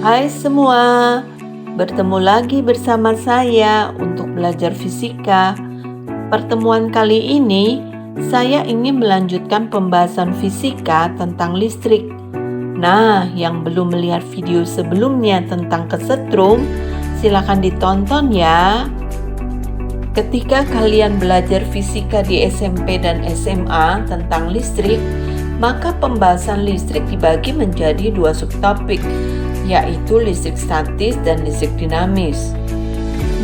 Hai semua, bertemu lagi bersama saya untuk belajar fisika. Pertemuan kali ini, saya ingin melanjutkan pembahasan fisika tentang listrik. Nah, yang belum melihat video sebelumnya tentang kesetrum, silakan ditonton ya. Ketika kalian belajar fisika di SMP dan SMA tentang listrik, maka pembahasan listrik dibagi menjadi dua subtopik, yaitu listrik statis dan listrik dinamis.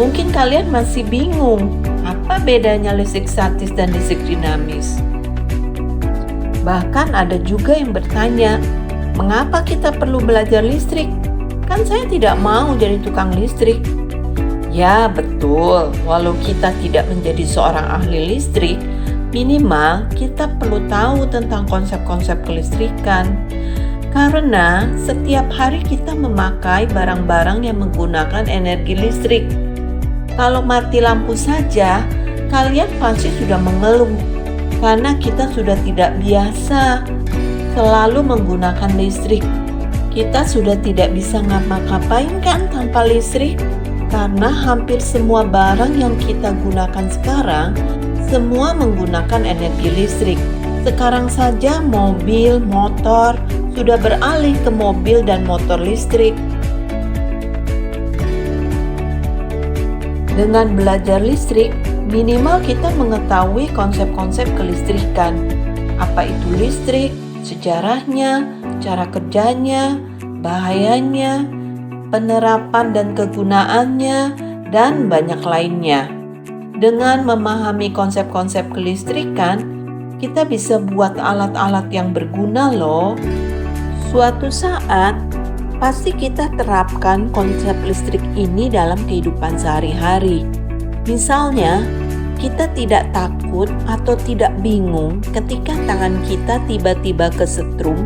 Mungkin kalian masih bingung, apa bedanya listrik statis dan listrik dinamis? Bahkan ada juga yang bertanya, mengapa kita perlu belajar listrik? Kan saya tidak mau jadi tukang listrik. Ya betul, walau kita tidak menjadi seorang ahli listrik, minimal kita perlu tahu tentang konsep-konsep kelistrikan. Karena setiap hari kita memakai barang-barang yang menggunakan energi listrik. Kalau mati lampu saja, kalian pasti sudah mengeluh karena kita sudah tidak biasa selalu menggunakan listrik. Kita sudah tidak bisa ngapa-ngapain kan tanpa listrik? Karena hampir semua barang yang kita gunakan sekarang semua menggunakan energi listrik. Sekarang saja mobil, motor sudah beralih ke mobil dan motor listrik. Dengan belajar listrik, minimal kita mengetahui konsep-konsep kelistrikan. Apa itu listrik, sejarahnya, cara kerjanya, bahayanya, penerapan dan kegunaannya, dan banyak lainnya. Dengan memahami konsep-konsep kelistrikan, kita bisa buat alat-alat yang berguna loh. Suatu saat, pasti kita terapkan konsep listrik ini dalam kehidupan sehari-hari. Misalnya, kita tidak takut atau tidak bingung ketika tangan kita tiba-tiba kesetrum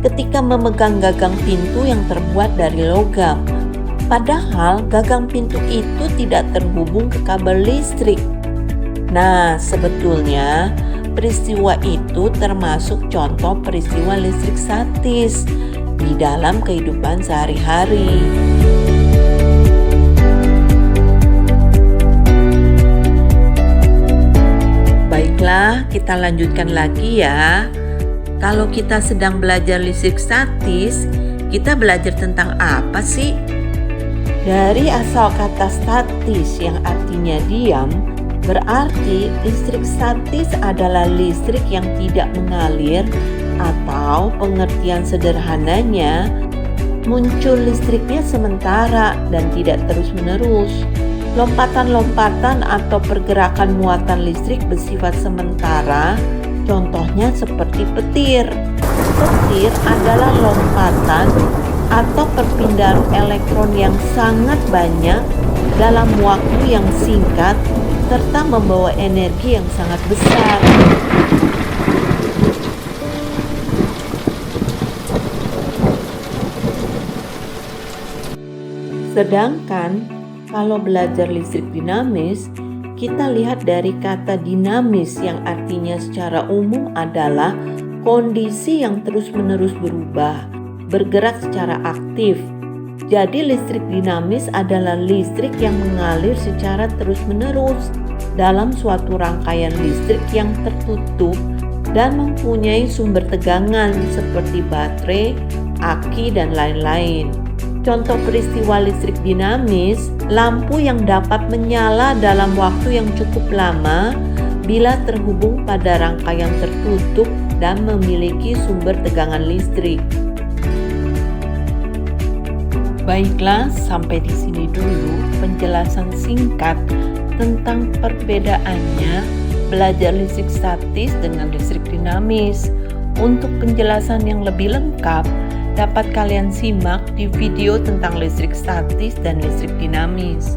ketika memegang gagang pintu yang terbuat dari logam. Padahal gagang pintu itu tidak terhubung ke kabel listrik. Nah, sebetulnya peristiwa itu termasuk contoh peristiwa listrik statis di dalam kehidupan sehari-hari. Baiklah, kita lanjutkan lagi ya. Kalau kita sedang belajar listrik statis, kita belajar tentang apa sih? Dari asal kata statis yang artinya diam, berarti listrik statis adalah listrik yang tidak mengalir, atau pengertian sederhananya, muncul listriknya sementara dan tidak terus-menerus. Lompatan-lompatan atau pergerakan muatan listrik bersifat sementara, contohnya seperti petir. Petir adalah lompatan atau perpindahan elektron yang sangat banyak dalam waktu yang singkat serta membawa energi yang sangat besar. Sedangkan kalau belajar listrik dinamis, kita lihat dari kata dinamis yang artinya secara umum adalah kondisi yang terus-menerus berubah, bergerak secara aktif. Jadi listrik dinamis adalah listrik yang mengalir secara terus-menerus dalam suatu rangkaian listrik yang tertutup dan mempunyai sumber tegangan seperti baterai, aki, dan lain-lain. Contoh peristiwa listrik dinamis, lampu yang dapat menyala dalam waktu yang cukup lama bila terhubung pada rangkaian tertutup dan memiliki sumber tegangan listrik. Baiklah, sampai di sini dulu penjelasan singkat tentang perbedaannya belajar listrik statis dengan listrik dinamis. Untuk penjelasan yang lebih lengkap, dapat kalian simak di video tentang listrik statis dan listrik dinamis.